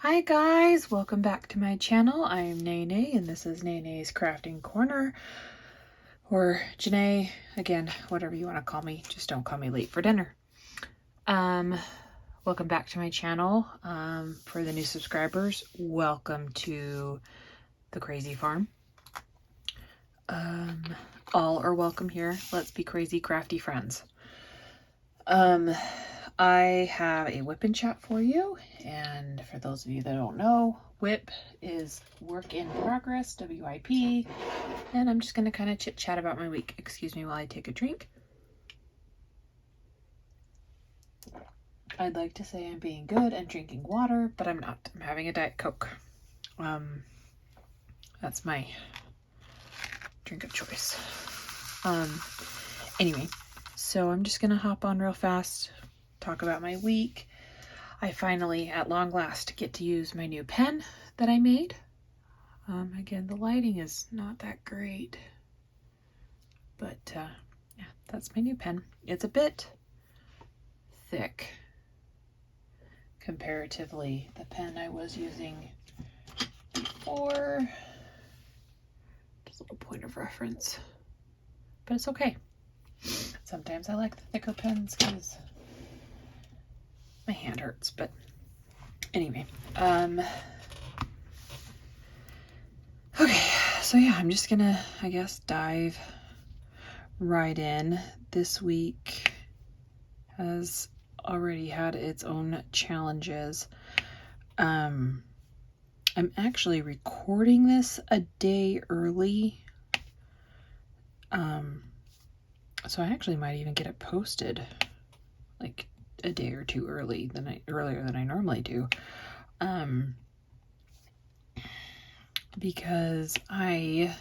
Hi guys, welcome back to my channel. I am Nene and this is Nene's Crafting Corner, or Janae, again, whatever you want to call me, just don't call me late for dinner. Welcome back to my channel. For the new subscribers, welcome to the crazy farm. All are welcome here. Let's be crazy, crafty friends. I have a whip and chat for you, and for those of you that don't know, whip is work in progress, WIP, and I'm just going to kind of chit chat about my week. Excuse me while I take a drink. I'd like to say I'm being good and drinking water, but I'm not. I'm having a Diet Coke. That's my drink of choice. Anyway, so I'm just going to hop on real fast, talk about my week. I finally, at long last, get to use my new pen that I made. Again, the lighting is not that great, but yeah, that's my new pen. It's a bit thick comparatively the pen I was using before. Just a little point of reference, but it's okay. Sometimes I like the thicker pens because my hand hurts, but anyway. Okay, so yeah, I'm just gonna, I guess, dive right in. This week has already had its own challenges. I'm actually recording this a day early. So I actually might even get it posted like a day or two earlier than I normally do. Because I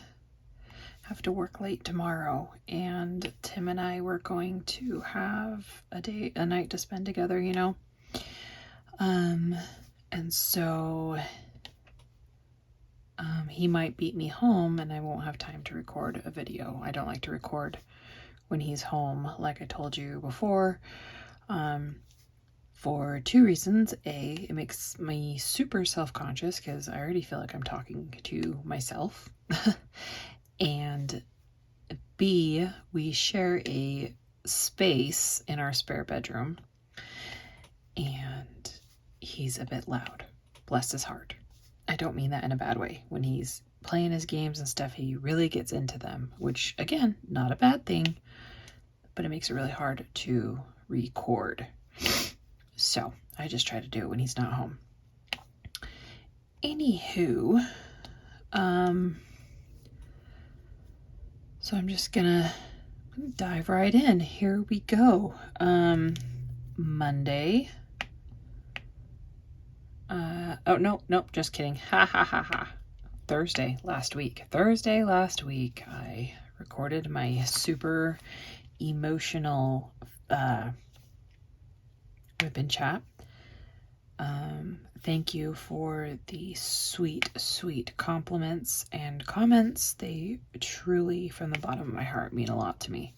have to work late tomorrow, and Tim and I were going to have a night to spend together, you know. And so he might beat me home and I won't have time to record a video. I don't like to record when he's home, like I told you before, for two reasons. A, it makes me super self-conscious because I already feel like I'm talking to myself. And B, we share a space in our spare bedroom, and he's a bit loud. Bless his heart. I don't mean that in a bad way. When he's playing his games and stuff, he really gets into them, which, again, not a bad thing, but it makes it really hard to record. So I just try to do it when he's not home. Anywho, so I'm just gonna dive right in. Here we go. Monday. Oh, no, just kidding. Ha ha ha ha. Thursday last week, I recorded my super emotional whip and chat. Thank you for the sweet, sweet compliments and comments. They truly, from the bottom of my heart, mean a lot to me.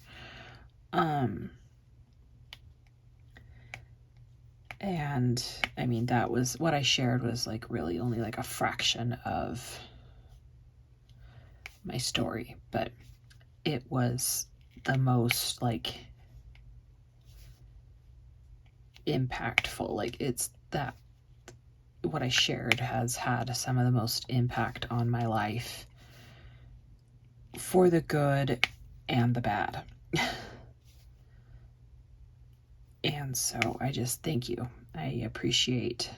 And I mean, that was what I shared was like really only like a fraction of my story, but it was the most like impactful. Like, it's that what I shared has had some of the most impact on my life for the good and the bad. And so I just thank you. I appreciate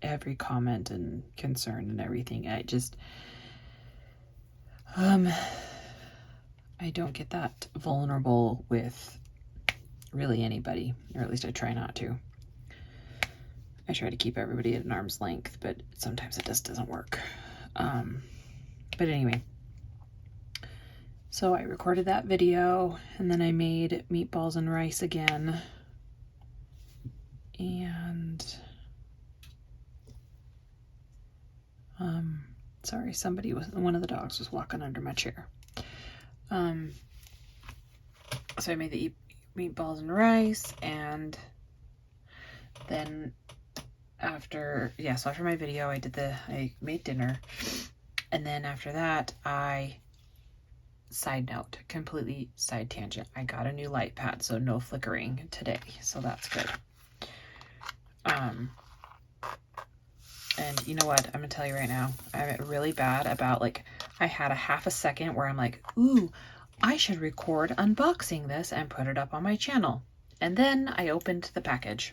every comment and concern and everything. I just I don't get that vulnerable with really anybody, or at least I try not to. I try to keep everybody at an arm's length, but sometimes it just doesn't work. But anyway, so I recorded that video, and then I made meatballs and rice again. And sorry, one of the dogs was walking under my chair. So I made the meatballs and rice, and then after my video, I made dinner. And then after that, side note, completely side tangent, I got a new light pad, so no flickering today. So that's good. And you know what? I'm gonna tell you right now, I'm really bad about, like, I had a half a second where I'm like, ooh, I should record unboxing this and put it up on my channel. And then I opened the package.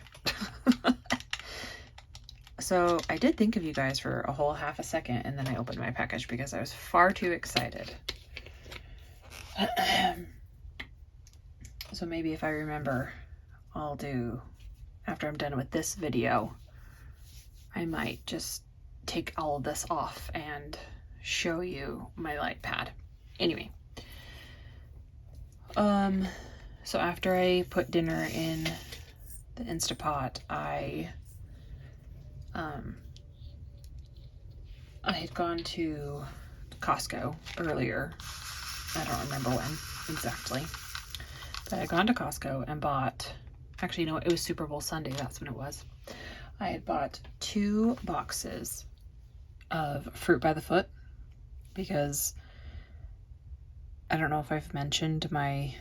So I did think of you guys for a whole half a second, and then I opened my package because I was far too excited. So maybe if I remember, I'll do, after I'm done with this video, I might just take all of this off and show you my light pad. Anyway, so after I put dinner in the Instapot, I had gone to Costco earlier. I don't remember when exactly, but I had gone to Costco and bought, actually, no, it was Super Bowl Sunday. That's when it was. I had bought 2 boxes of Fruit by the Foot because I don't know if I've mentioned my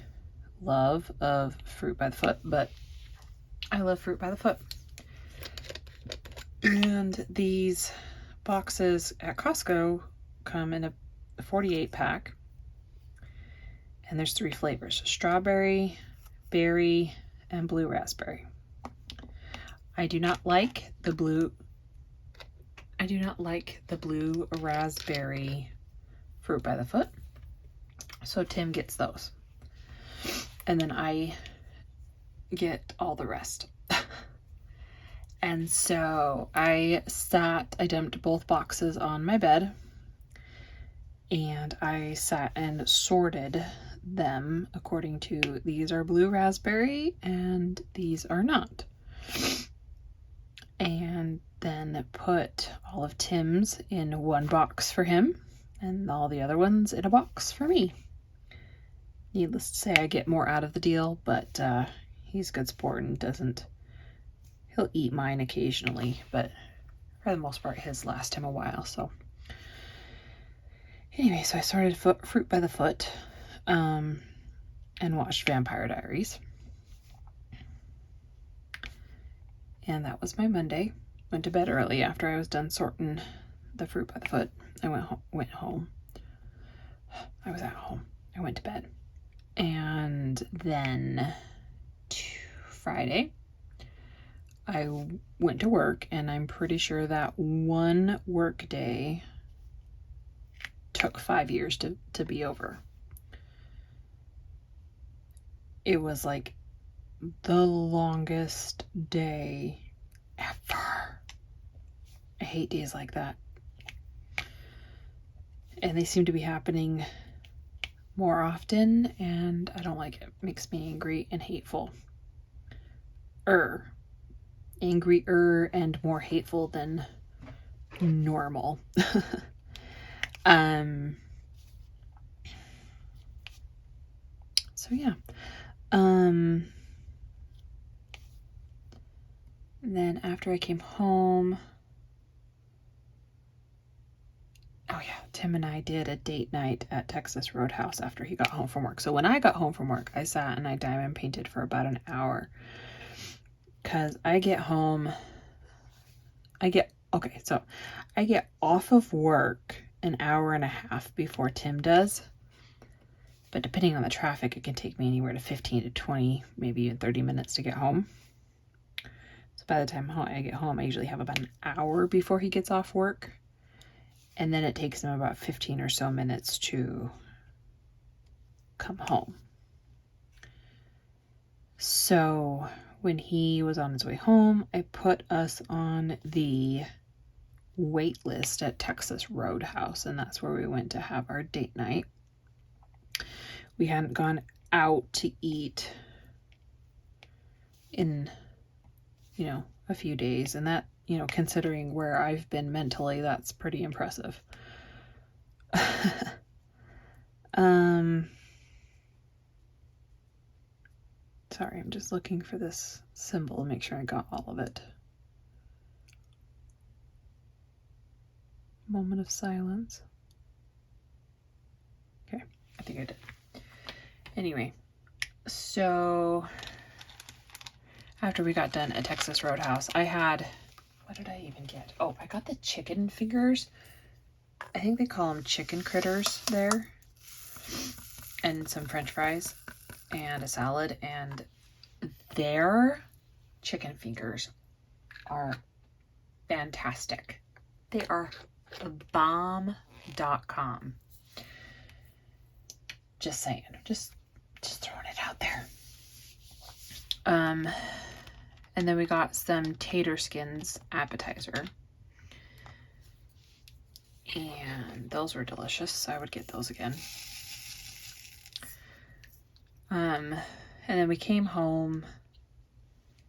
love of Fruit by the Foot, but I love Fruit by the Foot. And these boxes at Costco come in a 48 pack, and there's 3 flavors: strawberry, berry, and blue raspberry. I do not like the blue raspberry Fruit by the Foot, so Tim gets those, and then I get all the rest. And so I dumped both boxes on my bed, and I sat and sorted them according to, these are blue raspberry and these are not. And then put all of Tim's in one box for him and all the other ones in a box for me. Needless to say, I get more out of the deal, but he's good sport and he'll eat mine occasionally, but for the most part, his last him a while. So anyway, so I started Fruit by the Foot and watched Vampire Diaries. And that was my Monday. Went to bed early after I was done sorting the Fruit by the Foot. I went home. I was at home. I went to bed. And then Friday, I went to work, and I'm pretty sure that one work day took 5 years to be over. It was like the longest day ever. I hate days like that. And they seem to be happening more often, and I don't like it. It makes me angry and hateful. Angrier and more hateful than normal. So yeah. And then after I came home, oh yeah, Tim and I did a date night at Texas Roadhouse after he got home from work. So when I got home from work, I sat and I diamond painted for about an hour. Because I get off of work an hour and a half before Tim does. But depending on the traffic, it can take me anywhere to 15 to 20, maybe even 30 minutes to get home. So by the time I get home, I usually have about an hour before he gets off work. And then it takes him about 15 or so minutes to come home. So when he was on his way home, I put us on the wait list at Texas Roadhouse, and that's where we went to have our date night. We hadn't gone out to eat in, a few days, and that, considering where I've been mentally, that's pretty impressive. Sorry, I'm just looking for this symbol to make sure I got all of it. moment of silence. Okay, I think I did. Anyway, so after we got done at Texas Roadhouse, I had, what did I even get? Oh, I got the chicken fingers. I think they call them chicken critters there. And some French fries and a salad. And their chicken fingers are fantastic. They are bomb.com. Just saying. Just throwing it out there. And then we got some tater skins appetizer. And those were delicious. I would get those again. And then we came home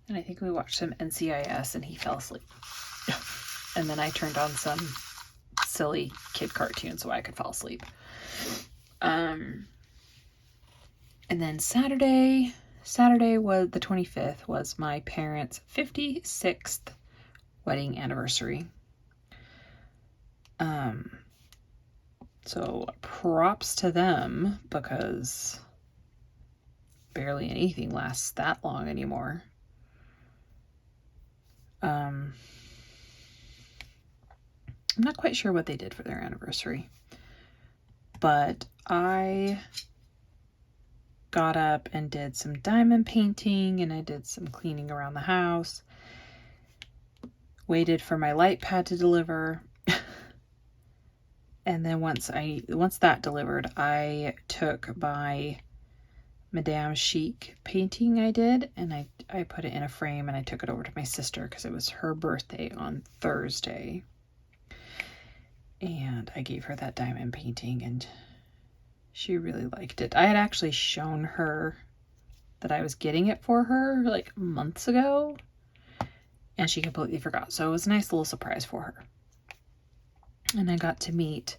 and I think we watched some NCIS and he fell asleep. And then I turned on some silly kid cartoon so I could fall asleep. And then Saturday was the 25th, was my parents' 56th wedding anniversary. So props to them, because barely anything lasts that long anymore. I'm not quite sure what they did for their anniversary, but I got up and did some diamond painting and I did some cleaning around the house. Waited for my light pad to deliver. And then once that delivered, I took my Madame Chic painting I did and I put it in a frame and I took it over to my sister because it was her birthday on Thursday. And I gave her that diamond painting and she really liked it. I had actually shown her that I was getting it for her like months ago and she completely forgot. So it was a nice little surprise for her. And I got to meet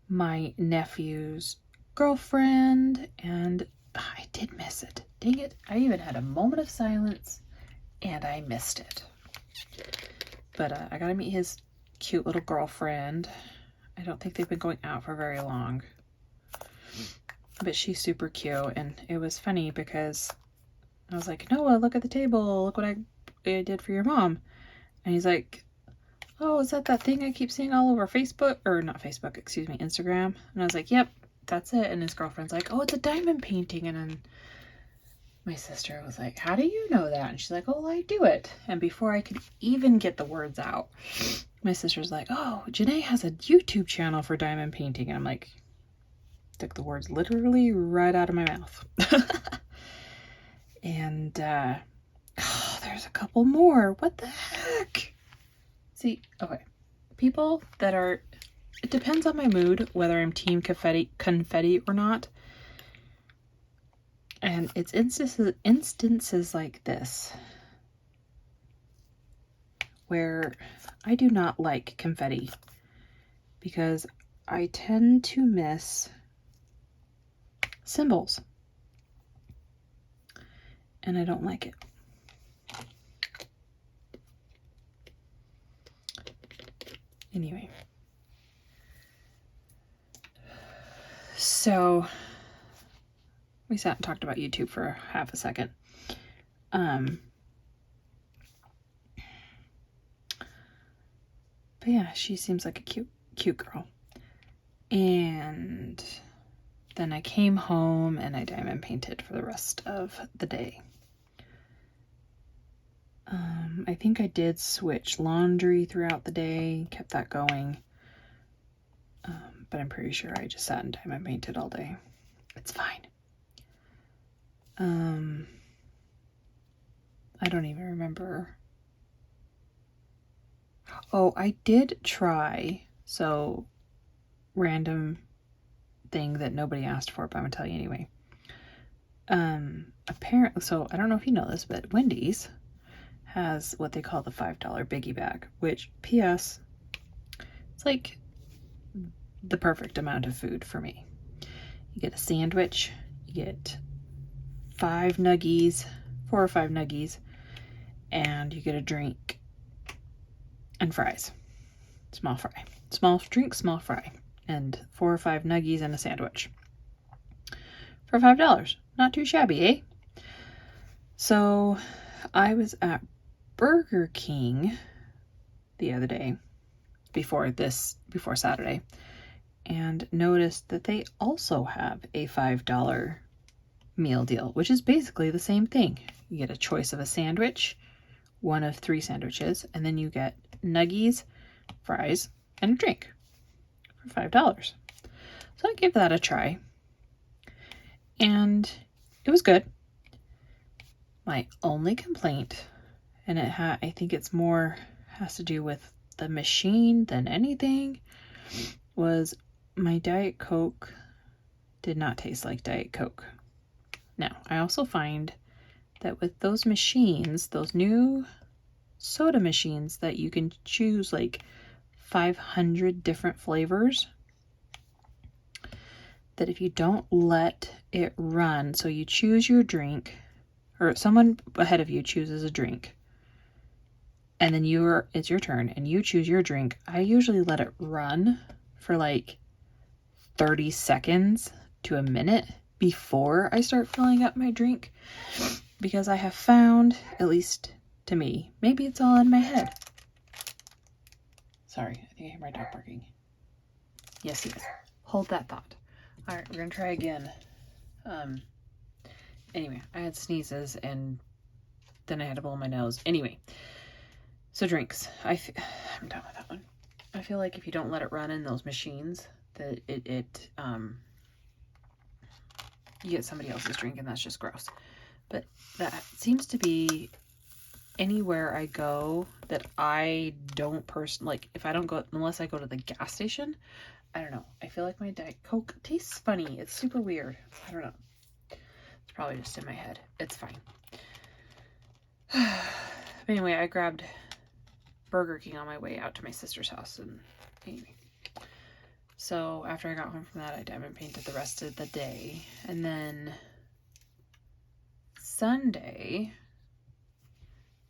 my nephew's girlfriend and I did miss it. Dang it. I even had a moment of silence and I missed it. But I got to meet his cute little girlfriend. I don't think they've been going out for very long. But she's super cute. And it was funny because I was like, Noah, look at the table. Look what I did for your mom. And he's like, oh, is that thing I keep seeing all over Facebook? Or not Facebook, excuse me, Instagram. And I was like, yep, that's it. And his girlfriend's like, oh, it's a diamond painting. And then my sister was like, how do you know that? And she's like, oh, I do it. And before I could even get the words out, my sister's like, oh, Janae has a YouTube channel for diamond painting. And I'm like, took the words literally right out of my mouth. And there's a couple more. What the heck? See, okay. People that are, it depends on my mood, whether I'm team confetti or not. And it's instances like this where I do not like confetti because I tend to miss symbols. And I don't like it. Anyway. So we sat and talked about YouTube for half a second. But yeah, she seems like a cute girl. And then I came home and I diamond painted for the rest of the day. I think I did switch laundry throughout the day, kept that going. But I'm pretty sure I just sat and diamond painted all day. It's fine. I don't even remember. Oh, I did try. So, random thing that nobody asked for, but I'm gonna tell you anyway. Apparently, so I don't know if you know this, but Wendy's has what they call the $5 biggie bag, which, P.S., it's like the perfect amount of food for me. You get a sandwich, you get 4 or 5 nuggies, and you get a drink and fries. small fry. Small drink, small fry. And 4 or 5 nuggies and a sandwich. For $5. Not too shabby, eh? So I was at Burger King the other day, before Saturday, and noticed that they also have a $5 meal deal, which is basically the same thing. You get a choice of a sandwich, one of 3 sandwiches, and then you get nuggies, fries, and a drink for $5. So I gave that a try, and it was good. My only complaint, and I think it's more has to do with the machine than anything, was my Diet Coke did not taste like Diet Coke. Now, I also find that with those machines, those new soda machines that you can choose like 500 different flavors, that if you don't let it run, so you choose your drink, or someone ahead of you chooses a drink, and then it's your turn and you choose your drink, I usually let it run for like 30 seconds to a minute before I start filling up my drink, because I have found, at least to me, maybe it's all in my head. Sorry, I think I hear my dog barking. Yes, he is. Hold that thought. All right, we're gonna try again. Anyway, I had sneezes and then I had to blow my nose. Anyway, so drinks. I'm done with that one. I feel like if you don't let it run in those machines, that you get somebody else's drink, and that's just gross. But that seems to be anywhere I go that I don't like, if I don't go, unless I go to the gas station, I don't know. I feel like my Diet Coke tastes funny. It's super weird. I don't know. It's probably just in my head. It's fine. Anyway, I grabbed Burger King on my way out to my sister's house, and anyway. So after I got home from that, I diamond painted the rest of the day. And then Sunday,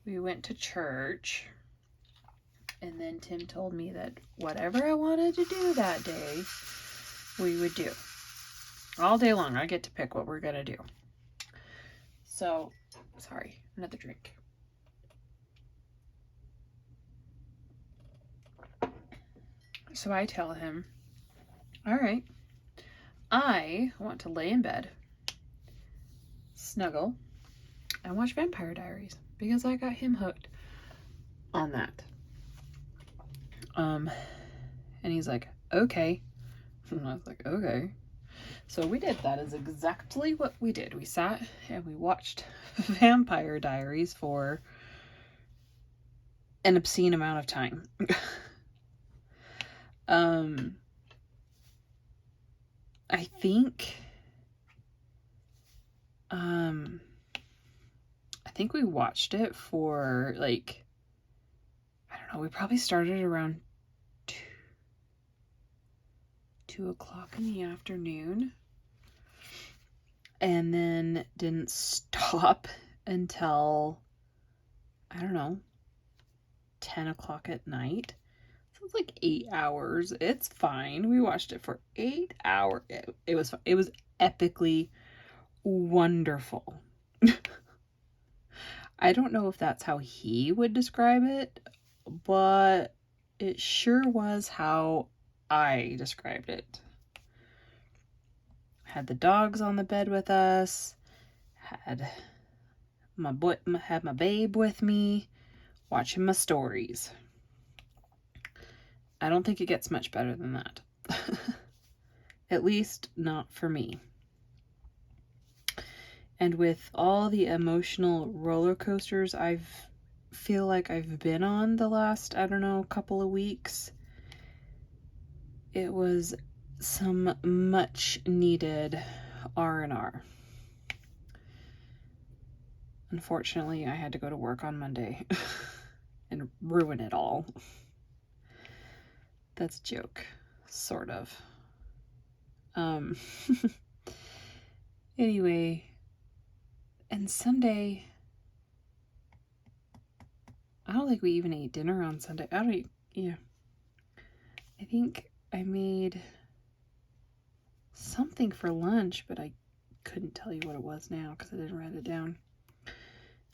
we went to church. And then Tim told me that whatever I wanted to do that day, we would do. All day long, I get to pick what we're going to do. So, sorry, another drink. So I tell him, all right, I want to lay in bed, snuggle, and watch Vampire Diaries, because I got him hooked on that. And he's like, okay. And I was like, okay. So we did. That is exactly what we did. We sat and we watched Vampire Diaries for an obscene amount of time. I think we watched it for like, I don't know, we probably started around 2 o'clock in the afternoon, and then didn't stop until, I don't know, 10 o'clock at night. So it's like 8 hours. It's fine. We watched it for 8 hours. It was epically wonderful. I don't know if that's how he would describe it, but it sure was how I described it. Had the dogs on the bed with us, had my babe with me, watching my stories. I don't think it gets much better than that. At least not for me. And with all the emotional roller coasters feel like I've been on the last, I don't know, couple of weeks, it was some much needed R&R. Unfortunately, I had to go to work on Monday and ruin it all. That's a joke, sort of. Anyway, and Sunday, I don't think we even ate dinner on Sunday. I think I made something for lunch, but I couldn't tell you what it was now because I didn't write it down. If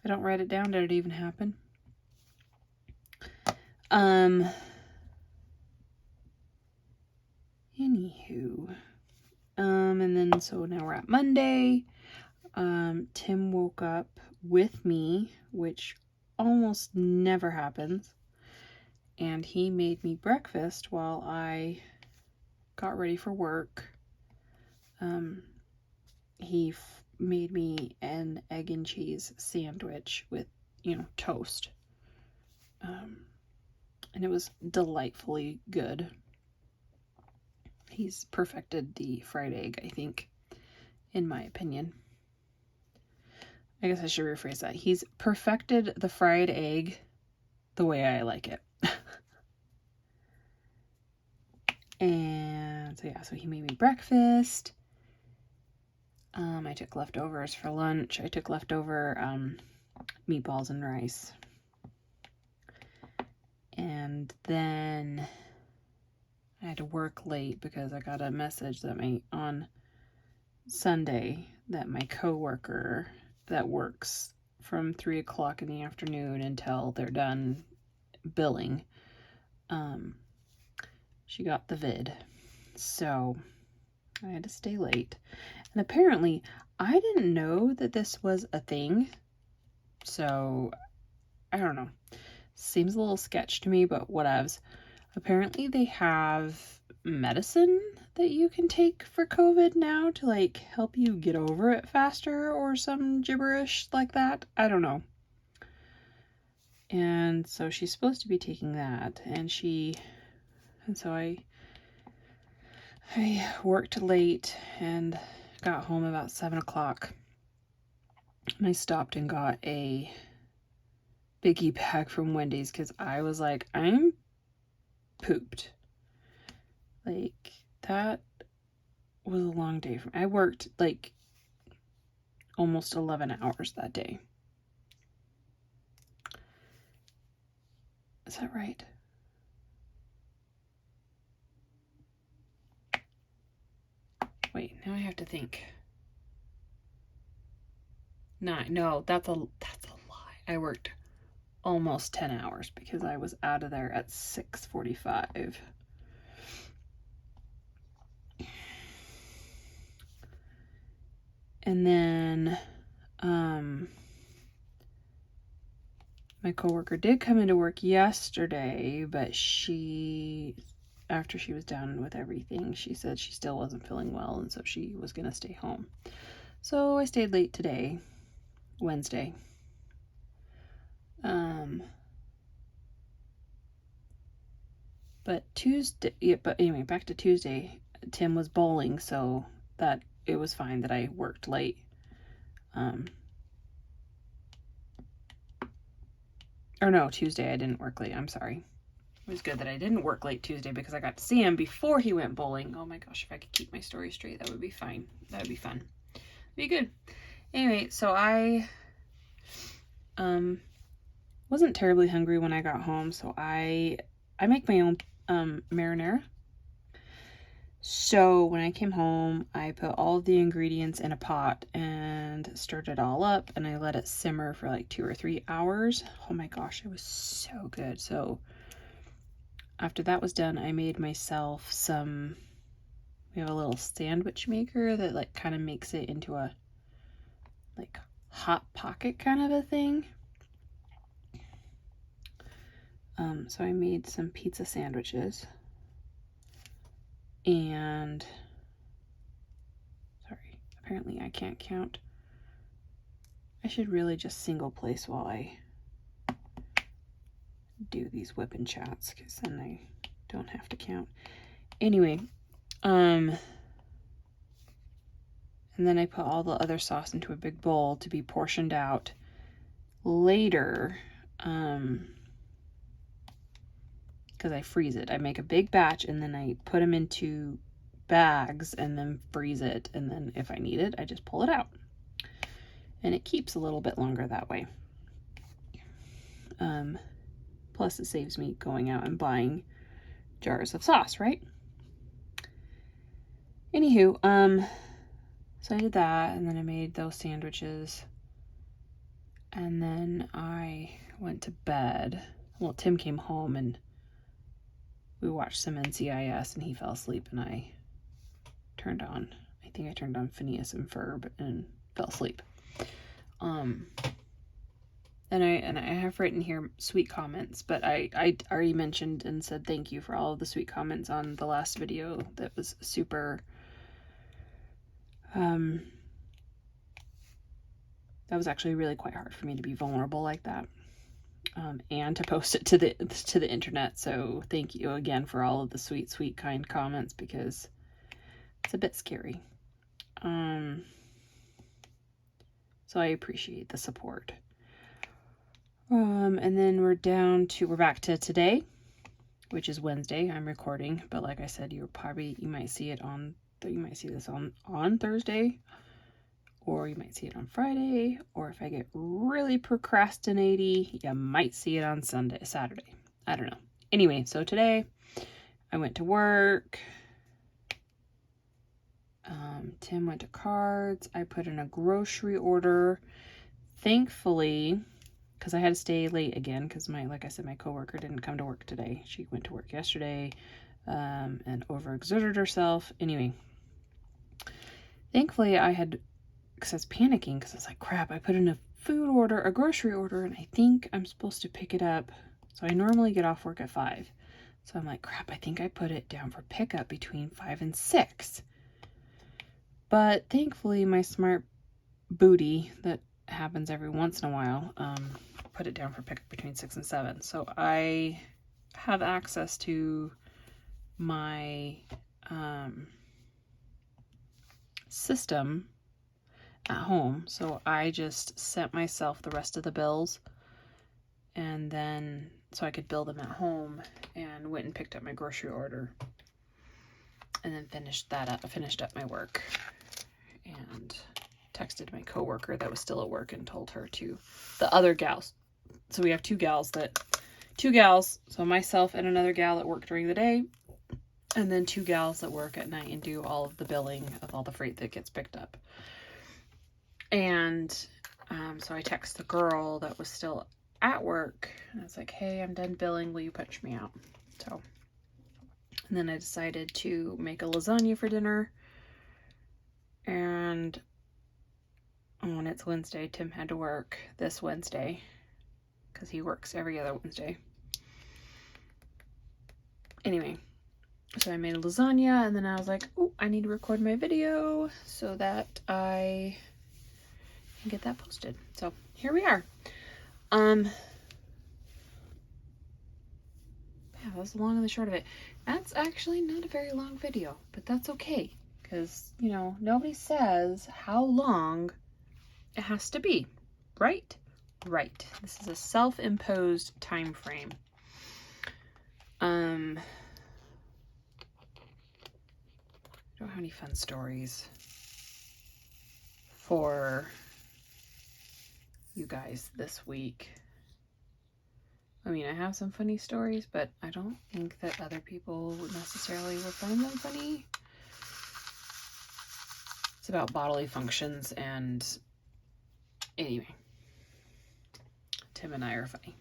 I don't write it down, did it even happen? Anywho. And then so now we're at Monday. Tim woke up with me, which almost never happens. And he made me breakfast while I got ready for work. He made me an egg and cheese sandwich with, toast. And it was delightfully good. He's perfected the fried egg, I think, in my opinion. I guess I should rephrase that. He's perfected the fried egg the way I like it. And so he made me breakfast. I took leftovers for lunch. I took leftover meatballs and rice. And then I had to work late because I got a message that on Sunday that my coworker that works from 3 o'clock in the afternoon until they're done billing, she got the vid. So I had to stay late. And apparently I didn't know that this was a thing. So I don't know. Seems a little sketch to me, but whatevs. Apparently they have medicine that you can take for COVID now to like help you get over it faster or some gibberish like that. I don't know. And so she's supposed to be taking that, and so I worked late and got home about 7 o'clock. And I stopped and got a biggie bag from Wendy's because I was like, I'm pooped. Like, that was a long day for me. I worked like almost 11 hours that day. Is that right? Wait, now I have to think. No, that's a lie. I worked almost 10 hours because I was out of there at 6:45. And then my coworker did come into work yesterday, but after she was done with everything, she said she still wasn't feeling well, and so she was gonna stay home. So I stayed late today, Wednesday. But anyway, back to Tuesday. Tim was bowling, so that it was fine that I worked late. Tuesday I didn't work late. I'm sorry. It was good that I didn't work late Tuesday because I got to see him before he went bowling. Oh my gosh, if I could keep my story straight, that would be fine. That would be fun. Be good. Anyway, so I wasn't terribly hungry when I got home, so I make my own marinara. So when I came home, I put all of the ingredients in a pot and stirred it all up, and I let it simmer for like 2 or 3 hours. Oh my gosh, it was so good. So after that was done, I made myself we have a little sandwich maker that like kind of makes it into a like hot pocket kind of a thing. So I made some pizza sandwiches. And apparently I can't count. I should really just single place while I do these whipping chats, because then I don't have to count. Anyway, and then I put all the other sauce into a big bowl to be portioned out later, because I freeze it. I make a big batch and then I put them into bags and then freeze it, and then if I need it, I just pull it out. And it keeps a little bit longer that way. Plus it saves me going out and buying jars of sauce, right? Anywho, so I did that, and then I made those sandwiches, and then I went to bed. Well, Tim came home, and we watched some NCIS, and he fell asleep, and I turned on Phineas and Ferb and fell asleep. And I have written here sweet comments, but I already mentioned and said thank you for all of the sweet comments on the last video. That was super, that was actually really quite hard for me to be vulnerable like that, and to post it to the internet. So thank you again for all of the sweet, kind comments, because it's a bit scary. So I appreciate the support. And then we're back to today, which is Wednesday. I'm recording, but like I said, you might see this on Thursday, or you might see it on Friday, or if I get really procrastinating, you might see it on Saturday. I don't know. Anyway, so today I went to work. Tim went to cards. I put in a grocery order. Thankfully, because I had to stay late again, because like I said, my coworker didn't come to work today. She went to work yesterday, and overexerted herself. Anyway, thankfully because I was panicking, because I was like, crap, I put in a grocery order, and I think I'm supposed to pick it up. So I normally get off work at 5. So I'm like, crap, I think I put it down for pickup between 5 and 6. But thankfully, my smart booty that happens every once in a while, put it down for pickup between 6 and 7. So I have access to my system at home. So I just sent myself the rest of the bills, and then so I could bill them at home, and went and picked up my grocery order, and then finished up my work, and texted my coworker that was still at work and told her to the other gals. So we have two gals, so myself and another gal that work during the day, and then 2 gals that work at night and do all of the billing of all the freight that gets picked up. And so I text the girl that was still at work, and I was like, hey, I'm done billing, will you punch me out? So, and then I decided to make a lasagna for dinner. And when it's Wednesday, Tim had to work this Wednesday, because he works every other Wednesday. Anyway, so I made a lasagna, and then I was like, oh, I need to record my video so that I can get that posted. So here we are. Yeah, that was the long and the short of it. That's actually not a very long video, but that's okay, because, nobody says how long it has to be, right? Right. This is a self-imposed time frame. I don't have any fun stories for you guys this week. I mean, I have some funny stories, but I don't think that other people necessarily will find them funny. It's about bodily functions, and anyway, Tim and I are funny.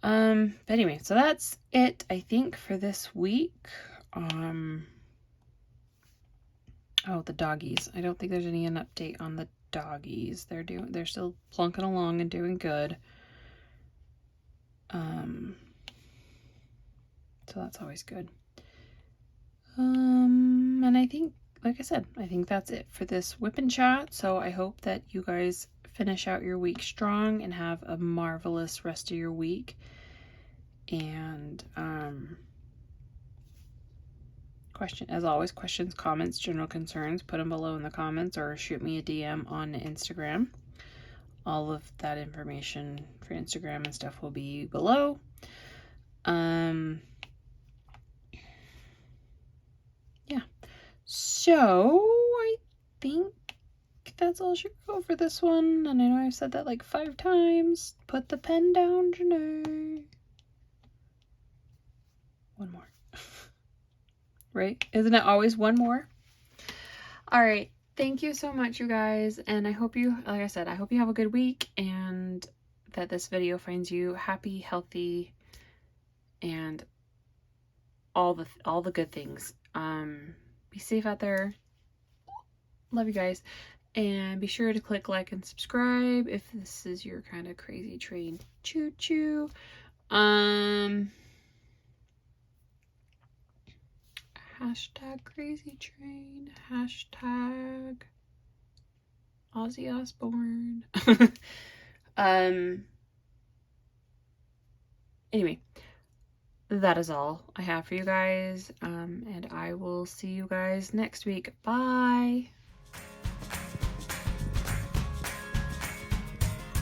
But anyway, so that's it, I think, for this week. Oh, the doggies. I don't think there's an update on the doggies. They're still plunking along and doing good. So that's always good. And I think, like I said, I think that's it for this whip and chat. So I hope that you guys finish out your week strong and have a marvelous rest of your week. And, as always, questions, comments, general concerns, put them below in the comments, or shoot me a DM on Instagram. All of that information for Instagram and stuff will be below. Yeah. So I think that's all she wrote for this one. And I know I've said that like 5 times. Put the pen down, Janae. One more. Right? Isn't it always one more? All right. Thank you so much, you guys. And I hope you, like I said, I hope you have a good week and that this video finds you happy, healthy, and all the good things. Be safe out there. Love you guys. And be sure to click like and subscribe if this is your kind of crazy train choo-choo. Hashtag crazy train. Hashtag Ozzy Osbourne. Anyway, that is all I have for you guys. And I will see you guys next week. Bye.